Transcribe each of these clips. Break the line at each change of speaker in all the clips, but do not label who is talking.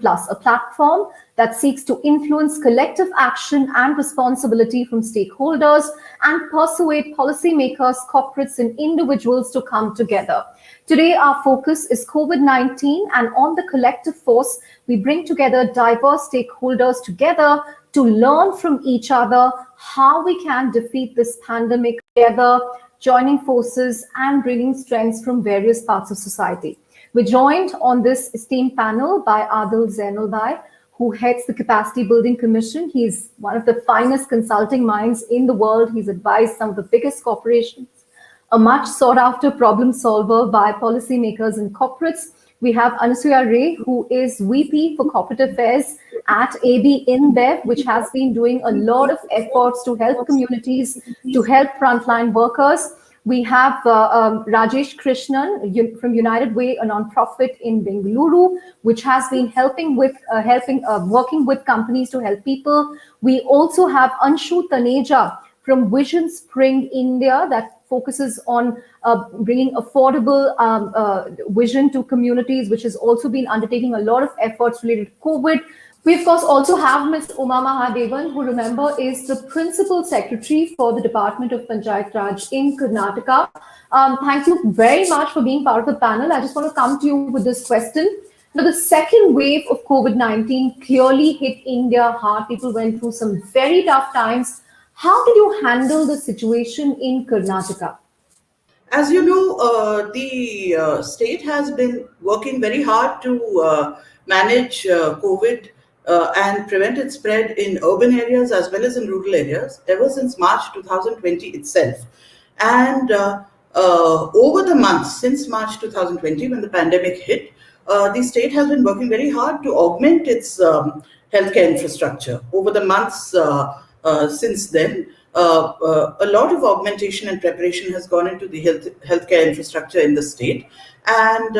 Plus, a platform that seeks to influence collective action and responsibility from stakeholders and persuade policymakers, corporates, and individuals to come together. Today, our focus is COVID-19, and on the collective force, we bring together diverse stakeholders together to learn from each other how we can defeat this pandemic together, joining forces and bringing strengths from various parts of society. We're joined on this esteemed panel by Adil Zainulbhai, who heads the Capacity Building Commission. He's one of the finest consulting minds in the world. He's advised some of the biggest corporations, a much sought after problem solver by policymakers and corporates. We have Anasuya Ray, who is VP for Corporate Affairs at AB InBev, which has been doing a lot of efforts to help communities, to help frontline workers. We have Rajesh Krishnan from United Way, a non-profit in Bengaluru, which has been working with companies to help people. We also have Anshu Taneja from Vision Spring India, that focuses on bringing affordable vision to communities, which has also been undertaking a lot of efforts related to COVID. We, of course, also have Ms. Uma Mahadevan, who, remember, is the Principal Secretary for the Department of Panchayat Raj in Karnataka. Thank you very much for being part of the panel. I just want to come to you with this question. Now, the second wave of COVID-19 clearly hit India hard. People went through some very tough times. How did you handle the situation in Karnataka?
As you know, the state has been working very hard to manage COVID and prevent its spread in urban areas as well as in rural areas ever since March 2020 itself. And over the months since March 2020, when the pandemic hit, the state has been working very hard to augment its healthcare infrastructure. Over the months since then, a lot of augmentation and preparation has gone into the healthcare infrastructure in the state. And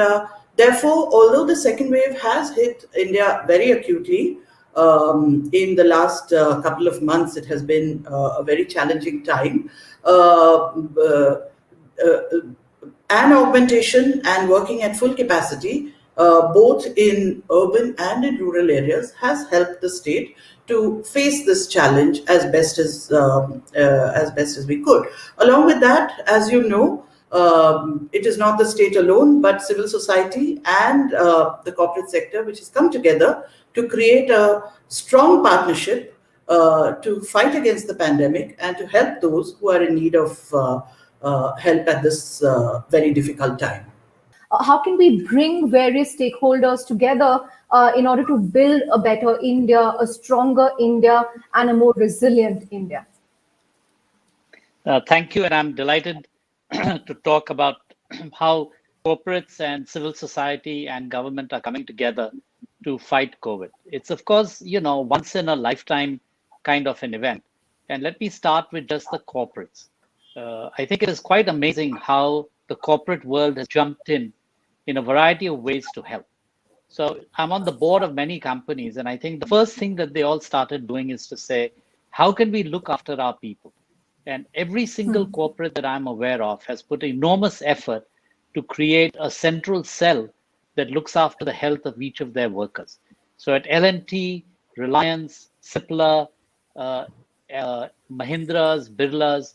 therefore, although the second wave has hit India very acutely, in the last couple of months, it has been a very challenging time. And augmentation and working at full capacity, both in urban and in rural areas, has helped the state to face this challenge as best as we could. Along with that, as you know, it is not the state alone, but civil society and the corporate sector, which has come together to create a strong partnership to fight against the pandemic and to help those who are in need of help at this very difficult time.
How can we bring various stakeholders together in order to build a better India, a stronger India, and a more resilient India?
Thank you, and I'm delighted to talk about how corporates and civil society and government are coming together to fight COVID. It's, of course, once in a lifetime kind of an event. And let me start with just the corporates. I think it is quite amazing how the corporate world has jumped in a variety of ways to help. So I'm on the board of many companies, and I think the first thing that they all started doing is to say, how can we look after our people? And every single corporate that I'm aware of has put enormous effort to create a central cell that looks after the health of each of their workers. So at L&T, Reliance, Cipla, Mahindras, Birlas,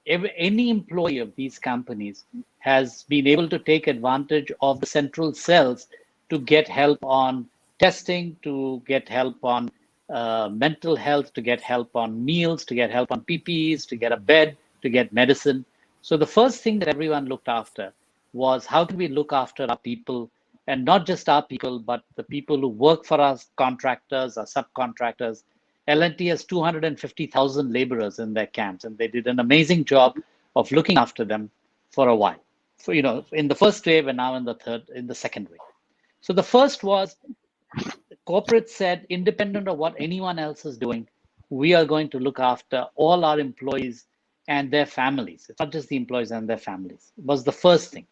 any employee of these companies has been able to take advantage of the central cells to get help on testing, to get help on mental health, to get help on meals, to get help on PPEs, to get a bed, to get medicine. So the first thing that everyone looked after was how can we look after our people, and not just our people, but the people who work for us, contractors, our subcontractors. L&T has 250,000 laborers in their camps, and they did an amazing job of looking after them for a while. So, in the first wave and now in the second wave. So the first was, corporate said, independent of what anyone else is doing, we are going to look after all our employees and their families. It's not just the employees and their families. It was the first thing.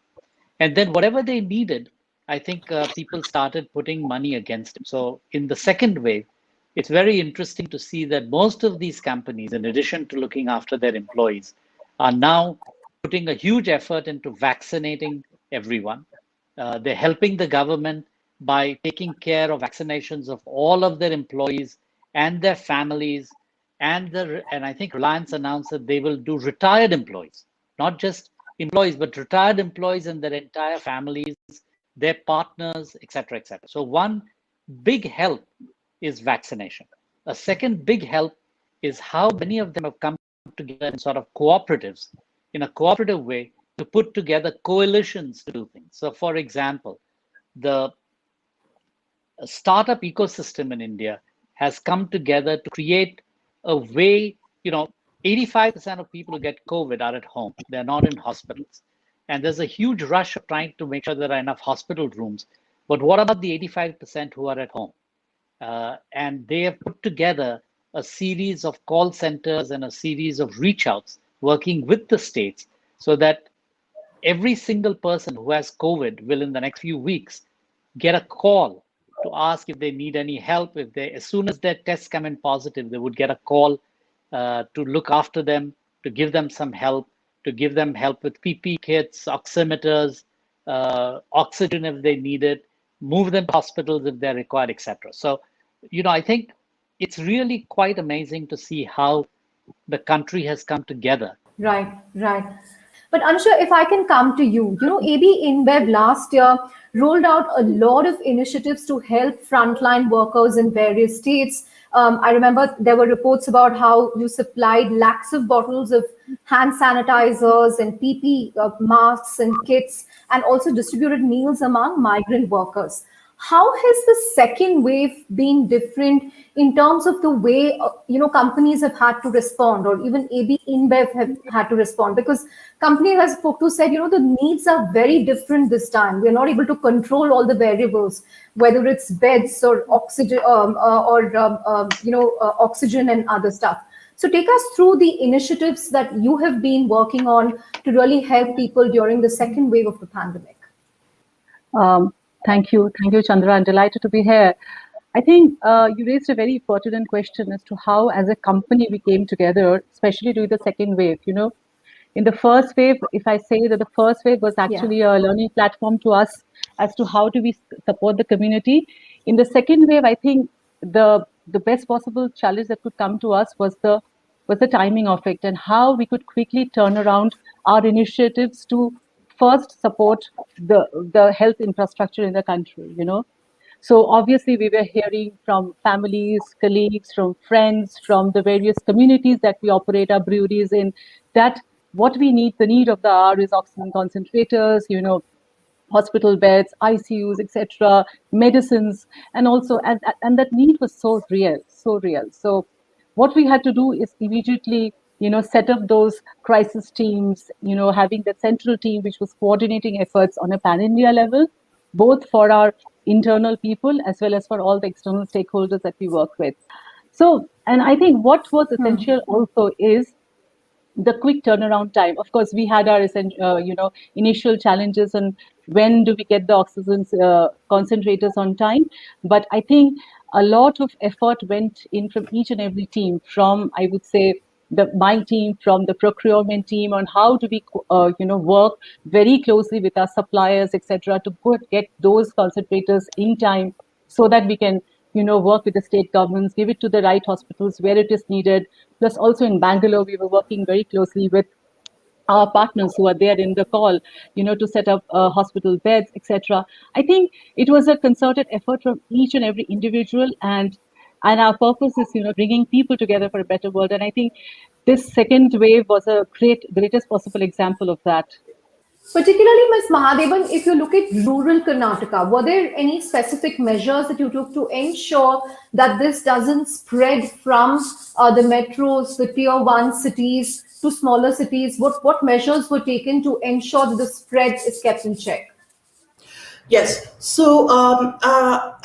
And then whatever they needed, I think people started putting money against it. So in the second wave, it's very interesting to see that most of these companies, in addition to looking after their employees, are now putting a huge effort into vaccinating everyone. They're helping the government by taking care of vaccinations of all of their employees and their families. And I think Reliance announced that they will do retired employees, not just employees, but retired employees and their entire families, their partners, etc., etc. So one big help is vaccination. A second big help is how many of them have come together in sort of cooperatives, in a cooperative way, to put together coalitions to do things. So, for example, the startup ecosystem in India has come together to create a way, 85% of people who get COVID are at home. They're not in hospitals. And there's a huge rush of trying to make sure there are enough hospital rooms. But what about the 85% who are at home? And they have put together a series of call centers and a series of reach outs working with the states so that every single person who has COVID will, in the next few weeks, get a call to ask if they need any help. As soon as their tests come in positive, they would get a call to look after them, to give them some help, to give them help with PPE kits, oximeters, oxygen if they need it, move them to hospitals if they're required, etc. So, I think it's really quite amazing to see how the country has come together.
Right, right. But Anusha, if I can come to you, AB InBev last year rolled out a lot of initiatives to help frontline workers in various states. I remember there were reports about how you supplied lakhs of bottles of hand sanitizers and PP masks and kits, and also distributed meals among migrant workers. How has the second wave been different in terms of the way companies have had to respond, or even AB InBev have had to respond? Because companies, as spoke to, said the needs are very different this time. We're not able to control all the variables, whether it's beds or oxygen oxygen and other stuff. So take us through the initiatives that you have been working on to really help people during the second wave of the pandemic.
Thank you, Chandra. I'm delighted to be here. I think you raised a very pertinent question as to how, as a company, we came together, especially during the second wave. In the first wave, if I say that the first wave was actually a learning platform to us as to how do we support the community. In the second wave, I think the best possible challenge that could come to us was the timing of it, and how we could quickly turn around our initiatives to first support the health infrastructure in the country, So obviously we were hearing from families, colleagues, from friends, from the various communities that we operate our breweries in, that what we need, the need of the hour is oxygen concentrators, hospital beds, ICUs, etc., medicines, and also, and that need was so real. So what we had to do is immediately set up those crisis teams, having that central team which was coordinating efforts on a pan-India level, both for our internal people as well as for all the external stakeholders that we work with. So, and I think what was essential also is the quick turnaround time. Of course, we had our initial challenges, and when do we get the oxygen concentrators on time? But I think a lot of effort went in from each and every team, from, I would say, my team, from the procurement team, on how do we work very closely with our suppliers, etc., to get those concentrators in time, so that we can work with the state governments, give it to the right hospitals where it is needed. Plus, also in Bangalore, we were working very closely with our partners who are there in the call, to set up hospital beds, etc. I think it was a concerted effort from each and every individual, and our purpose is, bringing people together for a better world. And I think this second wave was a greatest possible example of that.
Particularly, Ms. Mahadevan, if you look at rural Karnataka, were there any specific measures that you took to ensure that this doesn't spread from the metros, the tier 1 cities to smaller cities? What measures were taken to ensure that the spread is kept in check?
Yes. So,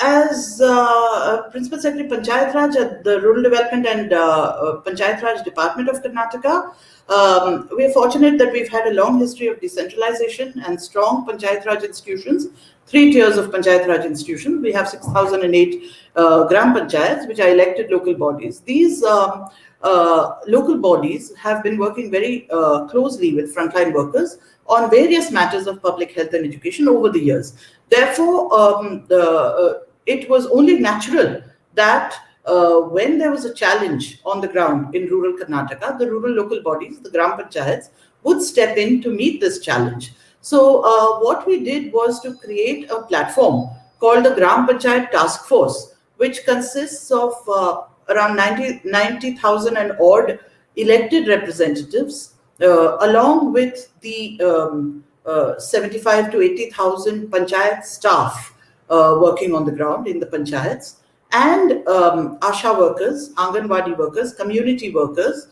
as Principal Secretary Panchayat Raj at the Rural Development and Panchayat Raj Department of Karnataka, we are fortunate that we've had a long history of decentralization and strong Panchayat Raj institutions, 3 tiers of Panchayat Raj institutions. We have 6,008 Gram Panchayats, which are elected local bodies. These local bodies have been working very closely with frontline workers on various matters of public health and education over the years. Therefore, it was only natural that when there was a challenge on the ground in rural Karnataka, the rural local bodies, the Gram Panchayats, would step in to meet this challenge. So what we did was to create a platform called the Gram Panchayat Task Force, which consists of around 90,000 and odd elected representatives, along with the 75 to 80,000 panchayat staff working on the ground in the panchayats, and ASHA workers, Anganwadi workers, community workers,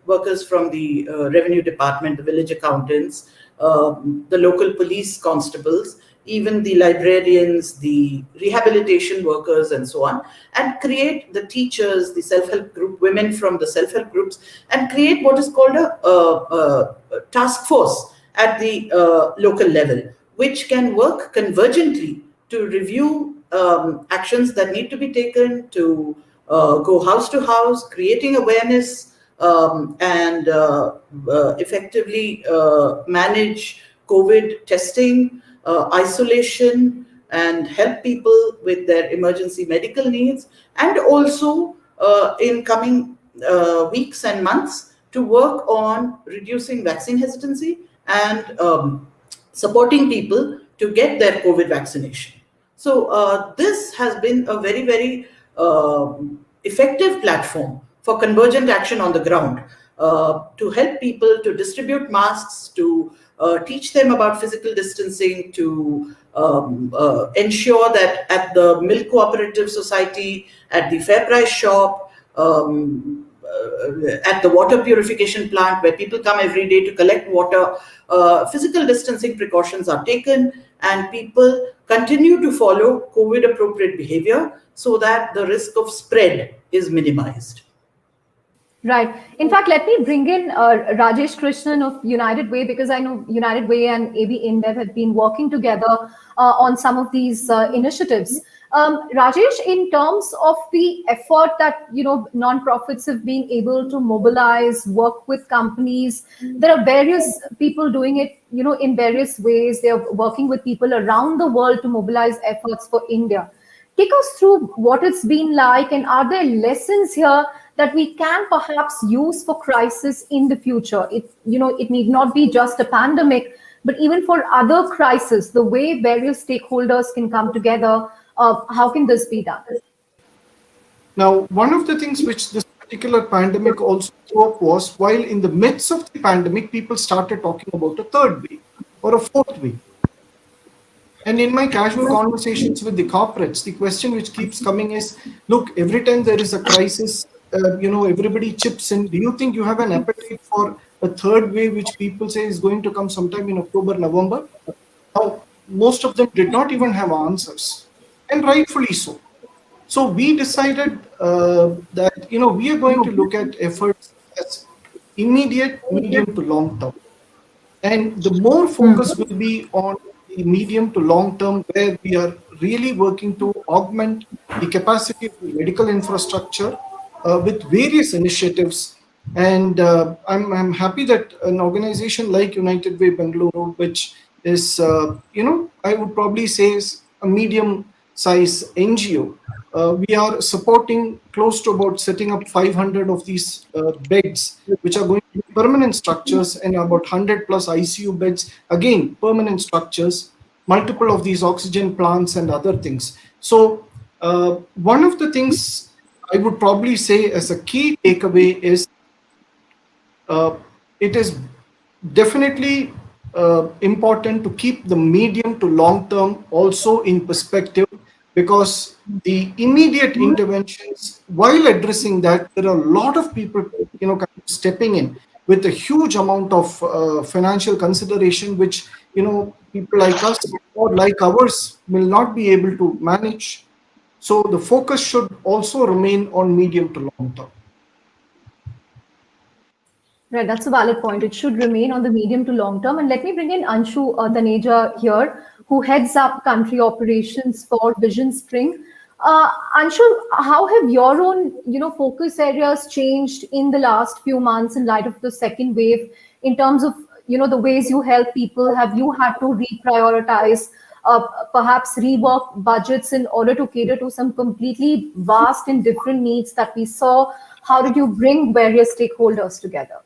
workers from the revenue department, the village accountants, the local police constables, even the librarians, the rehabilitation workers, and so on, and create the teachers, the self-help group, women from the self-help groups, and create what is called a task force at the local level, which can work convergently to review actions that need to be taken, to go house to house, creating awareness, and effectively manage COVID testing, isolation, and help people with their emergency medical needs, and also in coming weeks and months to work on reducing vaccine hesitancy and supporting people to get their COVID vaccination. So this has been a very, very effective platform for convergent action on the ground, to help people to distribute masks, to teach them about physical distancing, to ensure that at the Milk Cooperative Society, at the Fair Price shop, at the water purification plant where people come every day to collect water, physical distancing precautions are taken, and people continue to follow COVID appropriate behavior so that the risk of spread is minimized.
Right. In fact, let me bring in Rajesh Krishnan of United Way, because I know United Way and AB InBev have been working together on some of these initiatives. Rajesh, in terms of the effort that non-profits have been able to mobilize, work with companies, there are various people doing it, in various ways. They are working with people around the world to mobilize efforts for India. Take us through what it's been like, and are there lessons here that we can perhaps use for crisis in the future? It need not be just a pandemic, but even for other crises, the way various stakeholders can come together. How can this be done?
Now, one of the things which this particular pandemic also threw up was, while in the midst of the pandemic, people started talking about a third wave or a fourth wave. And in my casual conversations with the corporates, the question which keeps coming is, look, every time there is a crisis, everybody chips in. Do you think you have an appetite for a third wave, which people say is going to come sometime in October, November? Now, most of them did not even have answers, and rightfully so. So we decided that, we are going to look at efforts as immediate, medium to long term. And the more focus will be on the medium to long term, where we are really working to augment the capacity of the medical infrastructure with various initiatives. And I'm happy that an organization like United Way Bengaluru, which is, I would probably say is a medium-size NGO, we are supporting close to about setting up 500 of these beds, which are going to be permanent structures, and about 100 plus ICU beds, again, permanent structures, multiple of these oxygen plants and other things. So one of the things I would probably say as a key takeaway is it is definitely important to keep the medium to long term also in perspective, because the immediate interventions, while addressing that, there are a lot of people kind of stepping in with a huge amount of financial consideration, which people like us or like ours will not be able to manage. So the focus should also remain on medium to long term.
Right, that's a valid point. It should remain on the medium to long term. And let me bring in Anshu Taneja here, who heads up country operations for Vision Spring. Anshul, how have your own, focus areas changed in the last few months in light of the second wave in terms of, the ways you help people? Have you had to reprioritize, perhaps rework budgets in order to cater to some completely vast and different needs that we saw? How did you bring various stakeholders together?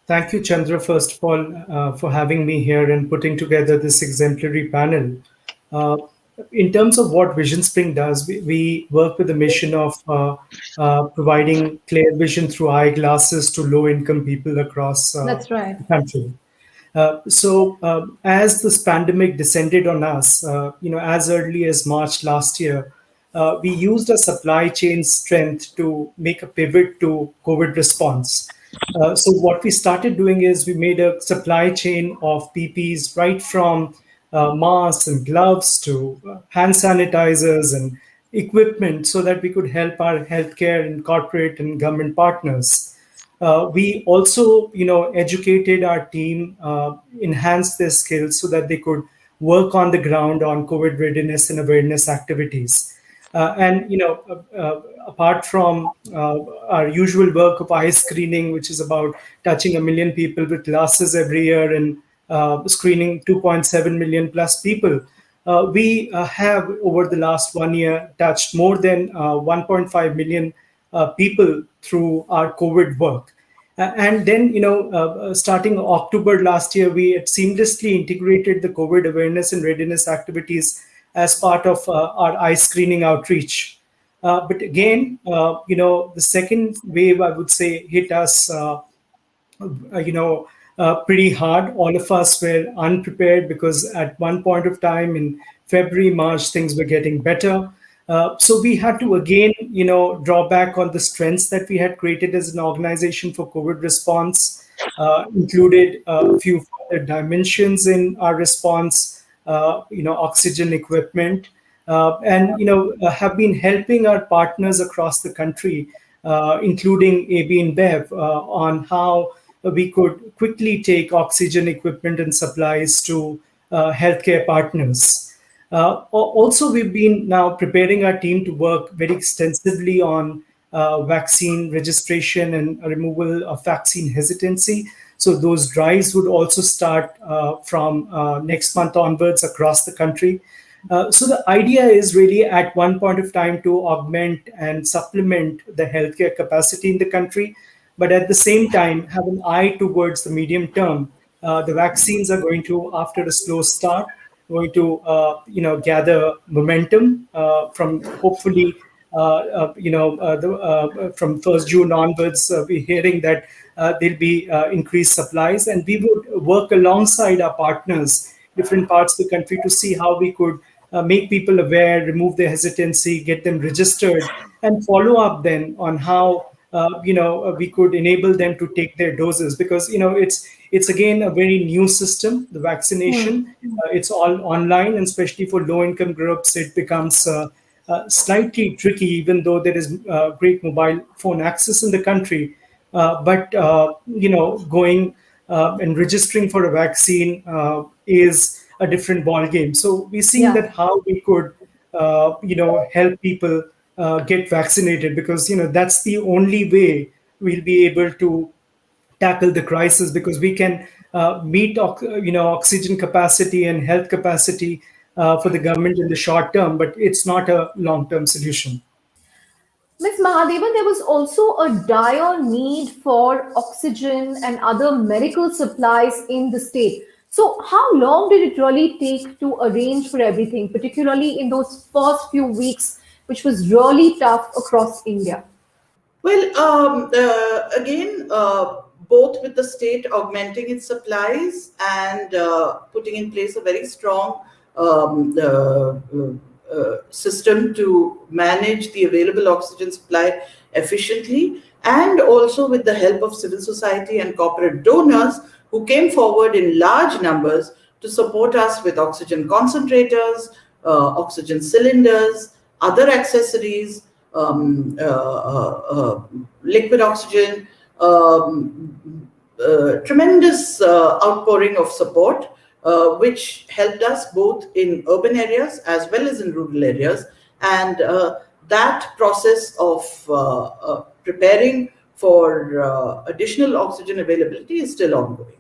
Thank you, Chandra, first of all, for having me here and putting together this exemplary panel. Uh, in terms of what Vision Spring does, we work with the mission of providing clear vision through eyeglasses to low-income people across
That's right.
the country. As this pandemic descended on us, as early as March last year, we used a supply chain strength to make a pivot to COVID response. So what we started doing is we made a supply chain of PPEs right from masks and gloves to hand sanitizers and equipment so that we could help our healthcare and corporate and government partners. We also, educated our team, enhanced their skills so that they could work on the ground on COVID readiness and awareness activities. Apart from our usual work of eye screening, which is about touching 1 million people with glasses every year and screening 2.7 million plus people, we have over the last 1 year touched more than 1.5 million people through our COVID work. And then, starting October last year, we had seamlessly integrated the COVID awareness and readiness activities as part of our eye screening outreach. But again, the second wave, I would say, hit us, pretty hard. All of us were unprepared because at one point of time in February, March, things were getting better. So we had to again, draw back on the strengths that we had created as an organization for COVID response, included a few further dimensions in our response, oxygen equipment, have been helping our partners across the country, including AB InBev, on how we could quickly take oxygen equipment and supplies to healthcare partners. Also, we've been now preparing our team to work very extensively on vaccine registration and removal of vaccine hesitancy. So those drives would also start from next month onwards across the country. So the idea is really at one point of time to augment and supplement the healthcare capacity in the country, but at the same time have an eye towards the medium term. The vaccines are going to, after a slow start, going to gather momentum from hopefully from 1st June onwards. We're hearing that there'll be increased supplies, and we would work alongside our partners, different parts of the country, to see how we could make people aware, remove their hesitancy, get them registered, and follow up then on how we could enable them to take their doses, because it's again a very new system, the vaccination. It's all online, and especially for low-income groups, it becomes slightly tricky, even though there is great mobile phone access in the country. But going and registering for a vaccine is a different ball game. So we're seeing that how we could help people get vaccinated, because that's the only way we'll be able to tackle the crisis, because we can meet oxygen capacity and health capacity for the government in the short term, but it's not a long-term solution.
Ms. Mahadevan, there was also a dire need for oxygen and other medical supplies in the state. So how long did it really take to arrange for everything, particularly in those first few weeks, which was really tough across India?
Well, again, both with the state augmenting its supplies and putting in place a very strong system to manage the available oxygen supply efficiently, and also with the help of civil society and corporate donors who came forward in large numbers to support us with oxygen concentrators, oxygen cylinders, other accessories, liquid oxygen, tremendous outpouring of support, which helped us both in urban areas as well as in rural areas. And that process of preparing for additional oxygen availability is still ongoing.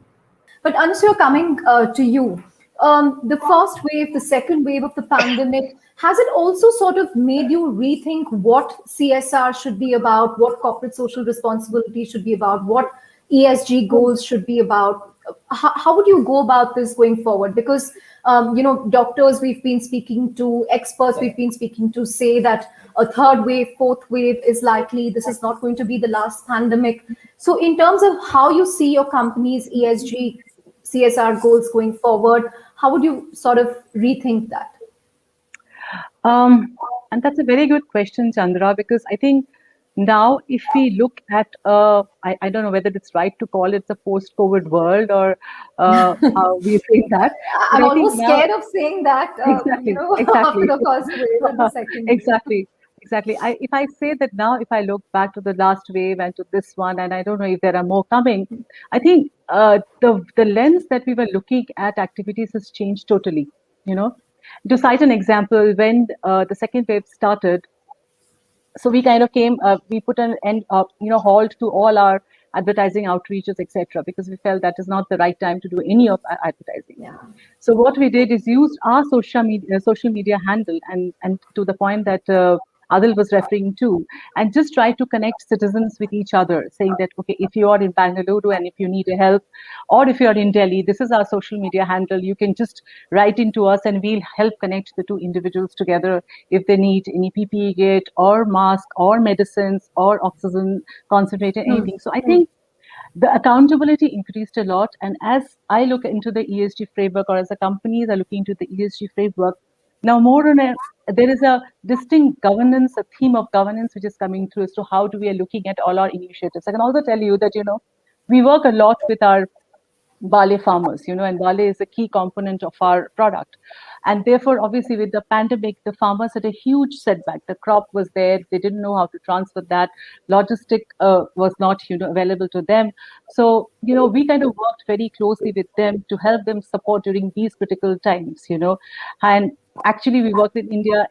But Anusha, coming to you, the first wave, the second wave of the pandemic, has it also sort of made you rethink what CSR should be about, what corporate social responsibility should be about, what ESG goals should be about? How would you go about this going forward? Because doctors we've been speaking to, experts we've been speaking to, say that a third wave, fourth wave is likely. This is not going to be the last pandemic. So, in terms of how you see your company's ESG, CSR goals going forward, how would you sort of rethink that?
And that's a very good question, Chandra, because I think now if we look at, I don't know whether it's right to call it the post-COVID world or how we think that.
I'm almost scared of saying that,
exactly.
after the first wave and the second wave.
Exactly. If I say that now, if I look back to the last wave and to this one, and I don't know if there are more coming, I think the lens that we were looking at activities has changed totally. To cite an example, when the second wave started, so we kind of we put an end, halt to all our advertising outreaches, etc., because we felt that is not the right time to do any of our advertising.
Yeah.
So what we did is used our social media handle, and to the point that Adil was referring to, and just try to connect citizens with each other, saying that, okay, if you are in Bangalore and if you need help, or if you are in Delhi, this is our social media handle. You can just write into us and we'll help connect the two individuals together if they need any PPE kit or mask or medicines or oxygen concentrator, anything. So I think the accountability increased a lot. And as I look into the ESG framework, or as the companies are looking into the ESG framework, now there is a distinct governance, a theme of governance which is coming through as to how we are looking at all our initiatives. I can also tell you that, we work a lot with our barley farmers, and barley is a key component of our product. And therefore, obviously, with the pandemic, the farmers had a huge setback. The crop was there. They didn't know how to transfer that. Logistic was not, available to them. So, we kind of worked very closely with them to help them support during these critical times, And actually, we worked with India,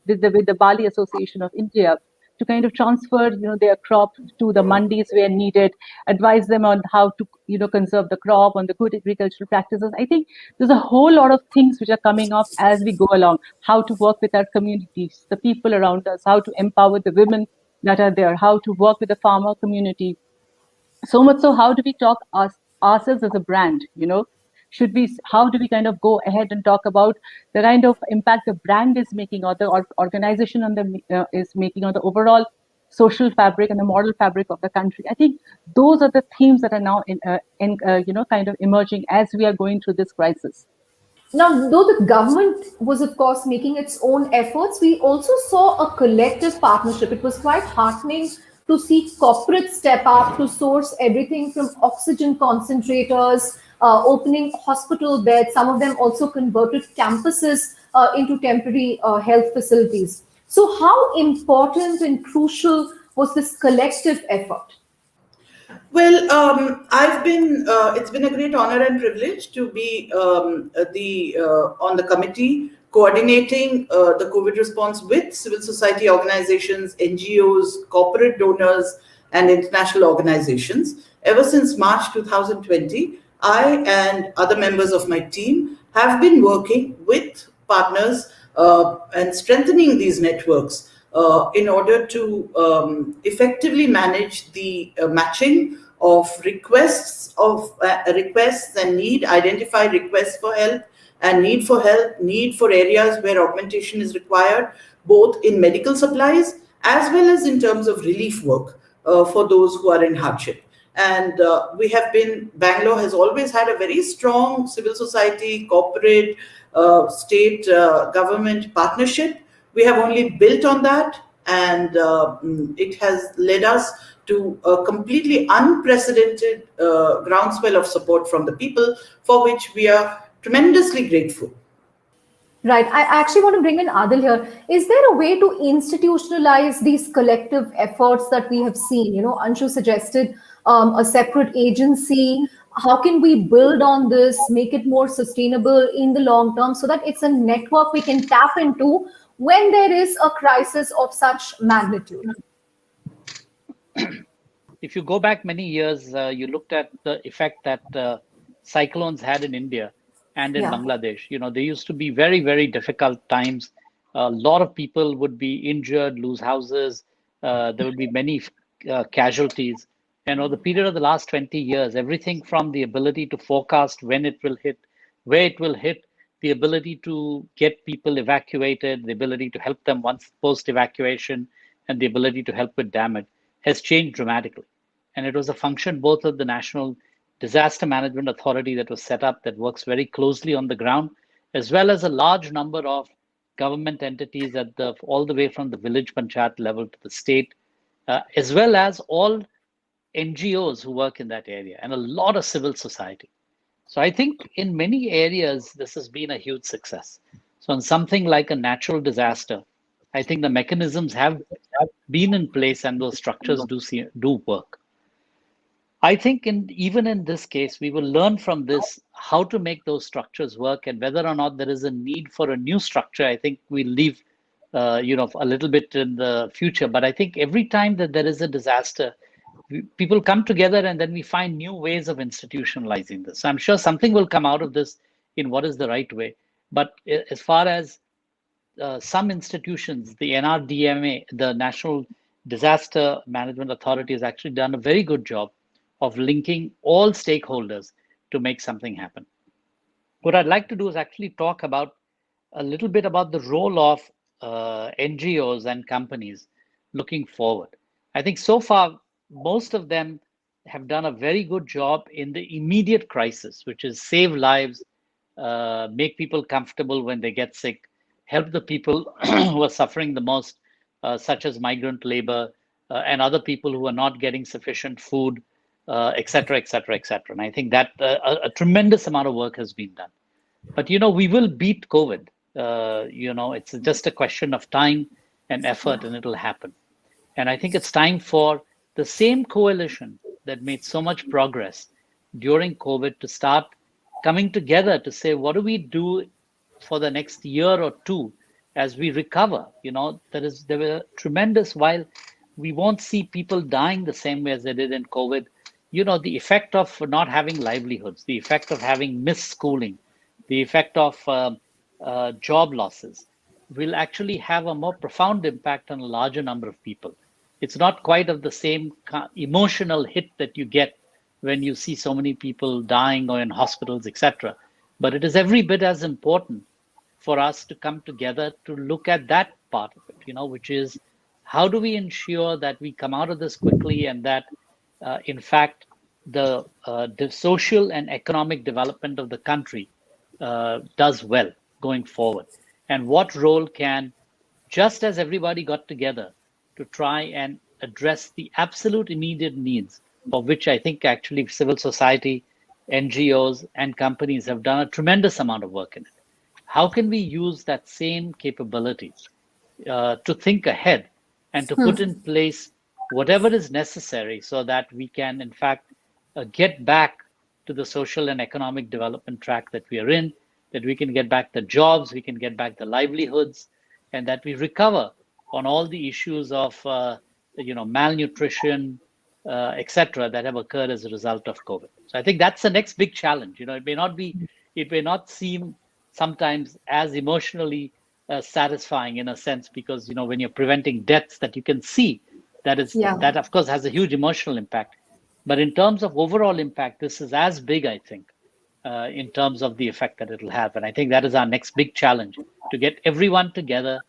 with the Barley Association of India, to kind of transfer, their crop to the mandis where needed, advise them on how to, conserve the crop, on the good agricultural practices. I think there's a whole lot of things which are coming up as we go along, how to work with our communities, the people around us, how to empower the women that are there, how to work with the farmer community. So much so, how do we talk ourselves as a brand, how do we kind of go ahead and talk about the kind of impact the brand is making, or the organization is making on the overall social fabric and the moral fabric of the country? I think those are the themes that are now kind of emerging as we are going through this crisis.
Now, though the government was, of course, making its own efforts, we also saw a collective partnership. It was quite heartening to see corporates step up to source everything from oxygen concentrators, opening hospital beds. Some of them also converted campuses into temporary health facilities. So how important and crucial was this collective effort?
Well, it's been a great honor and privilege to be on the committee coordinating the COVID response with civil society organizations, NGOs, corporate donors, and international organizations. Ever since March 2020, I and other members of my team have been working with partners and strengthening these networks in order to effectively manage the matching of requests and identify requests for help and need for help, need for areas where augmentation is required, both in medical supplies as well as in terms of relief work for those who are in hardship. And Bangalore has always had a very strong civil society, corporate, state government partnership. We have only built on that, and it has led us to a completely unprecedented groundswell of support from the people, for which we are tremendously grateful.
Right. I actually want to bring in Adil here. Is there a way to institutionalize these collective efforts that we have seen? Anshu suggested a separate agency. How can we build on this, make it more sustainable in the long term so that it's a network we can tap into when there is a crisis of such magnitude?
If you go back many years, you looked at the effect that cyclones had in India and in
Yeah.
Bangladesh. There used to be very, very difficult times. A lot of people would be injured, lose houses. There would be many casualties. The period of the last 20 years, everything from the ability to forecast when it will hit, where it will hit, the ability to get people evacuated, the ability to help them once post-evacuation, and the ability to help with damage has changed dramatically. And it was a function both of the National Disaster Management Authority that was set up that works very closely on the ground, as well as a large number of government entities at all the way from the village panchayat level to the state, as well as all NGOs who work in that area and a lot of civil society. So I think in many areas, this has been a huge success. So in something like a natural disaster, I think the mechanisms have been in place and those structures do work. I think even in this case, we will learn from this how to make those structures work, and whether or not there is a need for a new structure. I think we'll leave, a little bit in the future. But I think every time that there is a disaster, people come together and then we find new ways of institutionalizing this. So I'm sure something will come out of this in what is the right way. But as far as some institutions, the NRDMA, the National Disaster Management Authority, has actually done a very good job of linking all stakeholders to make something happen. What I'd like to do is actually talk about a little bit about the role of NGOs and companies looking forward. I think so far, most of them have done a very good job in the immediate crisis, which is save lives, make people comfortable when they get sick, help the people who are suffering the most, such as migrant labor and other people who are not getting sufficient food, et cetera, et cetera, et cetera. And I think that a tremendous amount of work has been done. But, we will beat COVID. It's just a question of time and effort, and it'll happen. And I think it's time for the same coalition that made so much progress during COVID to start coming together to say, what do we do for the next year or two as we recover? There were tremendous, while we won't see people dying the same way as they did in COVID, the effect of not having livelihoods, the effect of having missed schooling, the effect of job losses will actually have a more profound impact on a larger number of people. It's not quite of the same emotional hit that you get when you see so many people dying or in hospitals, etc. But it is every bit as important for us to come together to look at that part of it, which is how do we ensure that we come out of this quickly, and that in fact the social and economic development of the country does well going forward. And what role can, just as everybody got together to try and address the absolute immediate needs, of which I think actually civil society, NGOs and companies have done a tremendous amount of work in it. How can we use that same capability to think ahead and to put in place whatever is necessary so that we can, in fact, get back to the social and economic development track that we are in, that we can get back the jobs, we can get back the livelihoods, and that we recover on all the issues of malnutrition, etc., that have occurred as a result of COVID. So I think that's the next big challenge. It may not seem sometimes as emotionally satisfying in a sense, because when you're preventing deaths that you can see, that of course has a huge emotional impact. But in terms of overall impact, this is as big, I think, in terms of the effect that it'll have. And I think that is our next big challenge, to get everyone together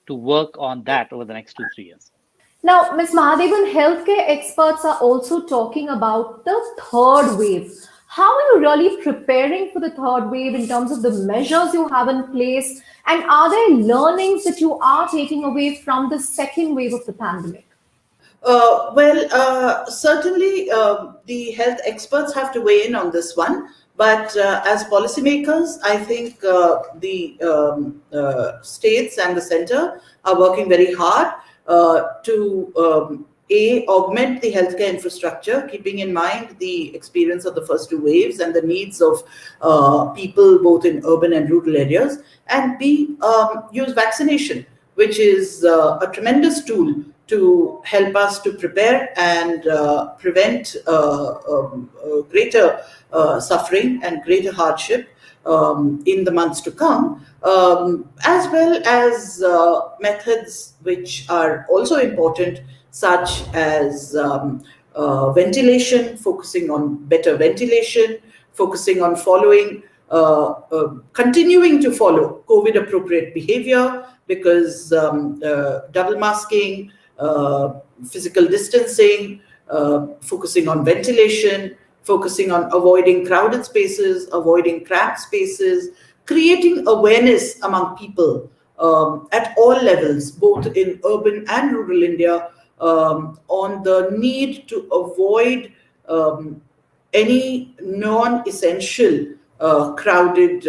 to work on that over the next 2-3 years.
Now, Ms. Mahadevan, healthcare experts are also talking about the third wave. How are you really preparing for the third wave in terms of the measures you have in place? And are there learnings that you are taking away from the second wave of the pandemic?
Certainly the health experts have to weigh in on this one. But as policymakers, I think the states and the center are working very hard to augment the healthcare infrastructure, keeping in mind the experience of the first two waves and the needs of people both in urban and rural areas, and B, use vaccination which is a tremendous tool to help us to prepare and prevent greater suffering and greater hardship in the months to come, as well as methods which are also important, such as ventilation, focusing on better ventilation, focusing on continuing to follow COVID appropriate behavior, because double masking, physical distancing, focusing on ventilation, focusing on avoiding crowded spaces, avoiding cramped spaces, creating awareness among people at all levels, both in urban and rural India, on the need to avoid any non-essential crowded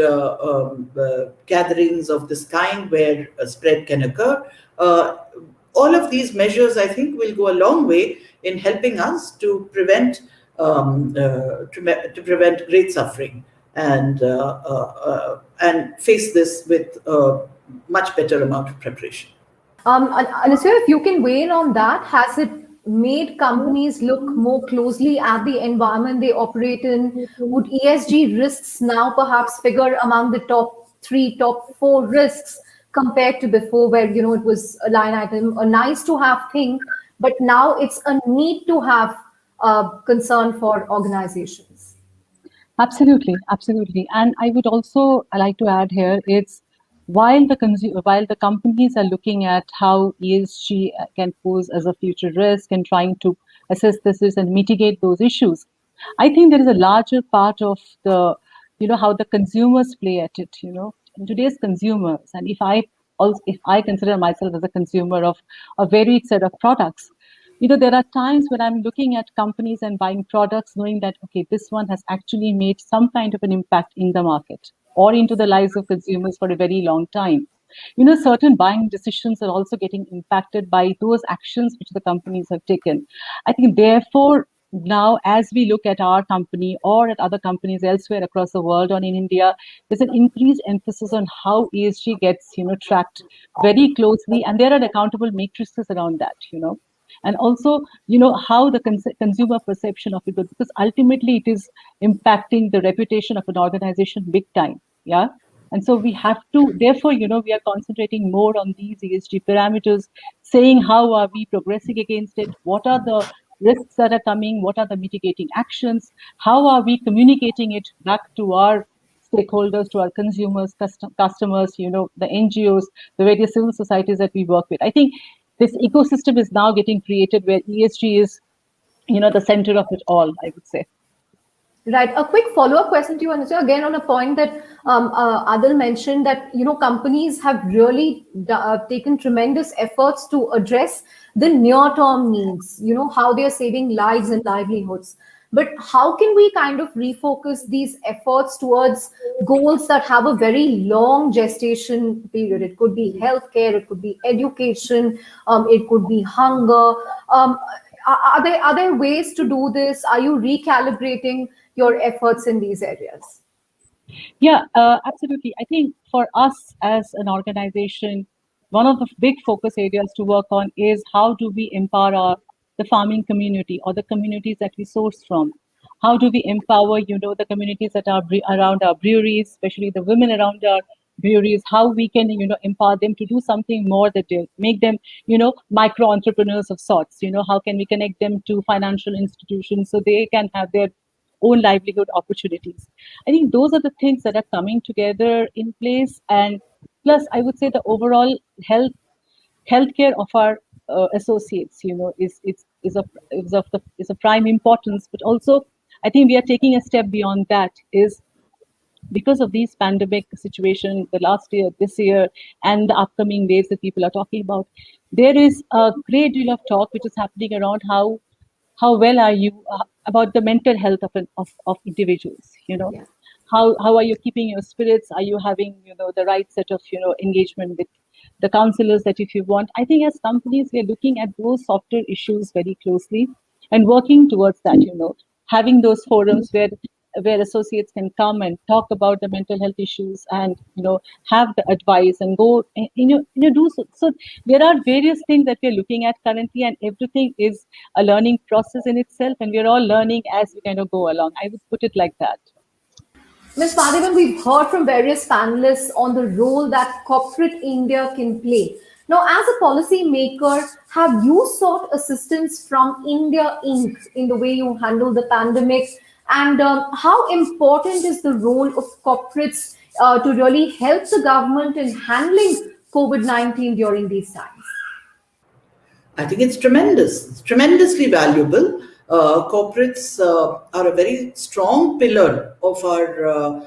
gatherings of this kind where a spread can occur. All of these measures, I think, will go a long way in helping us to prevent great suffering and face this with a much better amount of preparation.
Anusya, if you can weigh in on that, has it made companies look more closely at the environment they operate in? Would ESG risks now perhaps figure among the top 3, top 4 risks compared to before, where it was a line item, a nice to have thing, but now it's a need to have concern for organizations?
Absolutely, absolutely. And I would also like to add here, it's while the companies are looking at how ESG can pose as a future risk and trying to assess this and mitigate those issues, I think there is a larger part of the, how the consumers play at it, in today's consumers. And if I consider myself as a consumer of a varied set of products, there are times when I'm looking at companies and buying products knowing that, okay, this one has actually made some kind of an impact in the market or into the lives of consumers for a very long time. Certain buying decisions are also getting impacted by those actions which the companies have taken. I think, therefore, now as we look at our company or at other companies elsewhere across the world or in India, there's an increased emphasis on how ESG gets, tracked very closely, and there are accountable matrices around that, and also, how the consumer perception of it, because ultimately it is impacting the reputation of an organization big time. Yeah. And so we have to, therefore, we are concentrating more on these ESG parameters, saying how are we progressing against it? What are the risks that are coming? What are the mitigating actions? How are we communicating it back to our stakeholders, to our consumers, customers, the NGOs, the various civil societies that we work with? I think this ecosystem is now getting created where ESG is, the center of it all, I would say.
Right. A quick follow-up question to you, Anusya, again on a point that Adil mentioned, that companies have really taken tremendous efforts to address the near-term needs. How they are saving lives and livelihoods. But how can we kind of refocus these efforts towards goals that have a very long gestation period? It could be healthcare, it could be education, it could be hunger. Are there ways to do this? Are you recalibrating your efforts in these areas?
Yeah, absolutely. I think for us as an organization, one of the big focus areas to work on is how do we empower the farming community or the communities that we source from? How do we empower, the communities that are around our breweries, especially the women around our breweries? How we can, empower them to do something more, that they make them, micro entrepreneurs of sorts. How can we connect them to financial institutions so they can have their own livelihood opportunities? I think those are the things that are coming together in place. And plus, I would say the overall healthcare of our associates, is a prime importance. But also, I think we are taking a step beyond that, is because of these pandemic situation, the last year, this year, and the upcoming waves that people are talking about, there is a great deal of talk which is happening around how well are you about the mental health of individuals.
Yeah.
How are you keeping your spirits? Are you having the right set of engagement with the counselors that if you want? I think as companies, we are looking at those softer issues very closely and working towards that, having those forums where where associates can come and talk about the mental health issues and have the advice and go do so. There are various things that we're looking at currently, and everything is a learning process in itself, and we're all learning as we kind of go along. I would put it like that.
Ms. Madhavan, we've heard from various panelists on the role that corporate India can play. Now, as a policy maker, have you sought assistance from India Inc. in the way you handle the pandemic? And how important is the role of corporates to really help the government in handling COVID-19 during these times?
I think it's tremendous. It's tremendously valuable. Corporates are a very strong pillar of our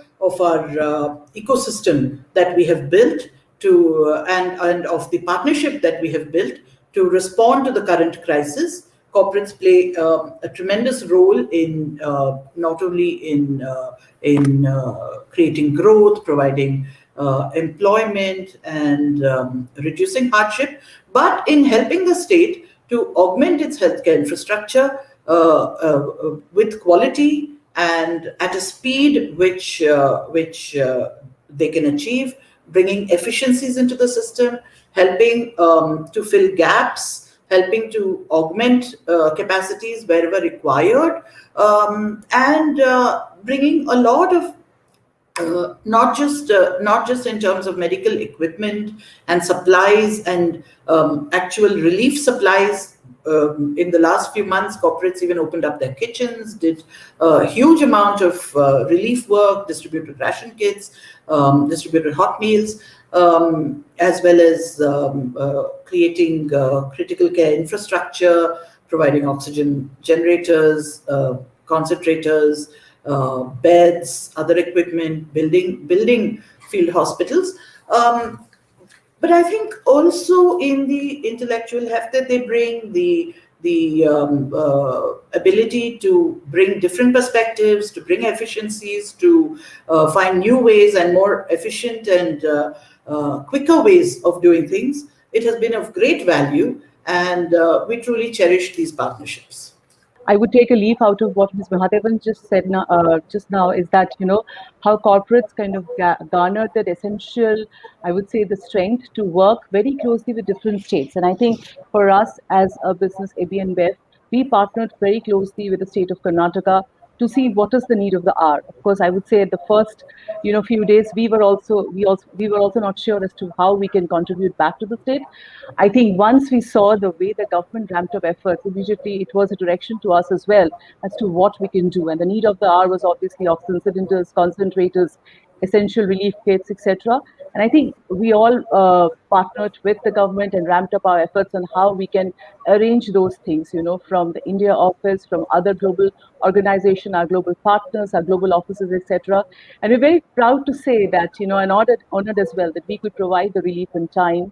ecosystem that we have built to and of the partnership that we have built to respond to the current crisis. Corporates play a tremendous role in not only in creating growth, providing employment, and reducing hardship, but in helping the state to augment its healthcare infrastructure with quality and at a speed which they can achieve, bringing efficiencies into the system, helping to fill gaps, helping to augment capacities wherever required, and bringing a lot of not just in terms of medical equipment and supplies and actual relief supplies. In the last few months, corporates even opened up their kitchens, did a huge amount of relief work, distributed ration kits, distributed hot meals, as well as creating critical care infrastructure, providing oxygen generators, concentrators, beds, other equipment, building field hospitals. But I think also in the intellectual heft that they bring, the ability to bring different perspectives, to bring efficiencies, to find new ways and more efficient and quicker ways of doing things, it has been of great value, and we truly cherish these partnerships.
I would take a leaf out of what Ms. Mahadevan just said just now is that, how corporates kind of garnered that essential, I would say, the strength to work very closely with different states. And I think for us as a business, AB and Bev, we partnered very closely with the state of Karnataka to see what is the need of the hour. Of course, I would say at the first, few days, we were also not sure as to how we can contribute back to the state. I think once we saw the way the government ramped up efforts, immediately it was a direction to us as well as to what we can do. And the need of the hour was obviously oxygen cylinders, concentrators, essential relief kits, etc. And I think we all partnered with the government and ramped up our efforts on how we can arrange those things, from the India office, from other global organizations, our global partners, our global offices, etc. And we're very proud to say that, and honored as well that we could provide the relief in time.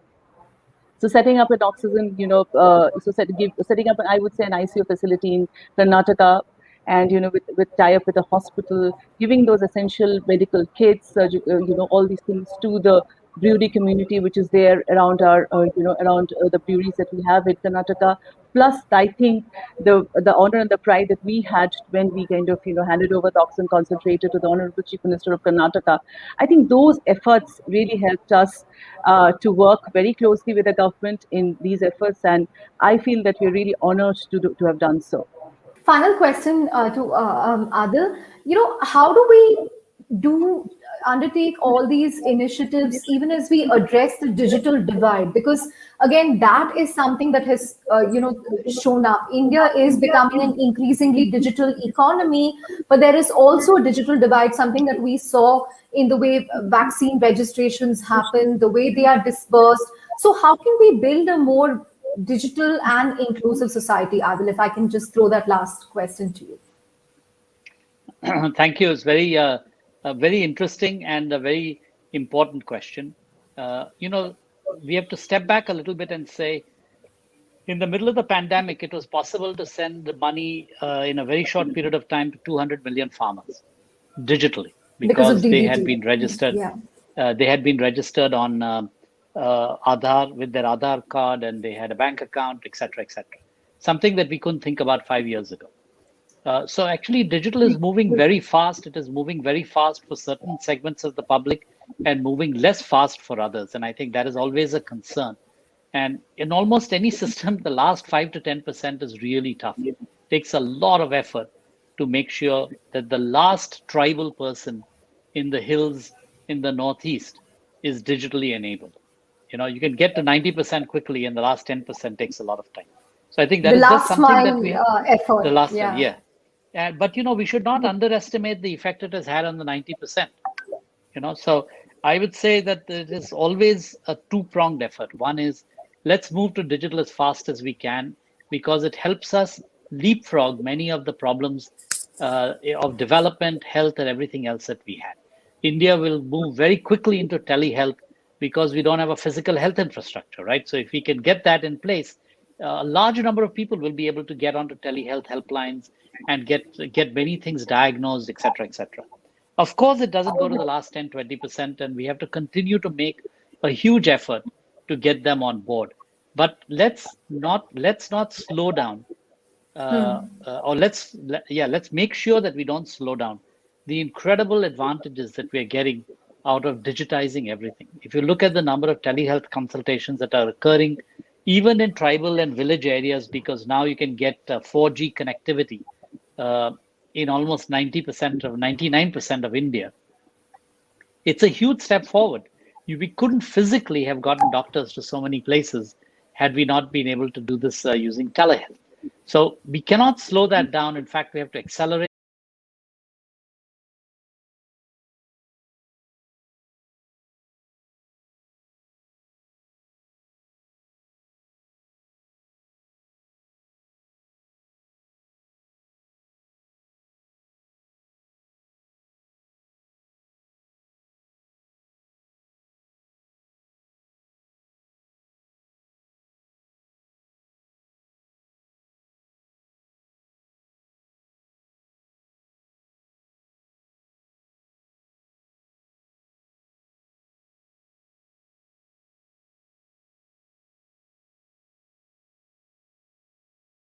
So setting up an oxygen, setting up, I would say, an ICU facility in Karnataka, and with tie-up with a hospital, giving those essential medical kits, all these things to the brewery community, which is there around our, around the breweries that we have in Karnataka. Plus, I think the honor and the pride that we had when we kind of, handed over the oxygen concentrator to the Honorable Chief Minister of Karnataka. I think those efforts really helped us to work very closely with the government in these efforts, and I feel that we're really honored to have done so.
Final question to Adil. How do we undertake all these initiatives even as we address the digital divide? Because again, that is something that has shown up. India is becoming an increasingly digital economy, but there is also a digital divide, something that we saw in the way vaccine registrations happen, the way they are dispersed. So how can we build a more digital and inclusive society? Adil, if I can just throw that last question to you.
Thank you. It's very interesting and a very important question. We have to step back a little bit and say, in the middle of the pandemic, it was possible to send the money in a very short period of time to 200 million farmers digitally because they had been registered. Yeah. They had been registered on Aadhaar with their Aadhaar card, and they had a bank account, etc., etc. Something that we couldn't think about 5 years ago. So actually, digital is moving very fast. It is moving very fast for certain segments of the public and moving less fast for others. And I think that is always a concern. And in almost any system, the last 5 to 10% is really tough. It takes a lot of effort to make sure that the last tribal person in the hills in the Northeast is digitally enabled. You can get to 90% quickly, and the last 10% takes a lot of time. So I think that
The
is just
last
something that
mile
we have.
effort.
The last
Yeah.
one, yeah. But we should not underestimate the effect it has had on the 90%. So I would say that it is always a two-pronged effort. One is, let's move to digital as fast as we can, because it helps us leapfrog many of the problems of development, health, and everything else that we had. India will move very quickly into telehealth because we don't have a physical health infrastructure, right? So if we can get that in place, a large number of people will be able to get onto telehealth helplines and get many things diagnosed, et cetera, et cetera. Of course, it doesn't go to the last 10, 20%, and we have to continue to make a huge effort to get them on board. But let's not slow down, or let's make sure that we don't slow down the incredible advantages that we're getting out of digitizing everything. If you look at the number of telehealth consultations that are occurring, even in tribal and village areas, because now you can get 4G connectivity in almost 99% of India, it's a huge step forward. We couldn't physically have gotten doctors to so many places had we not been able to do this using telehealth. So we cannot slow that down. In fact, we have to accelerate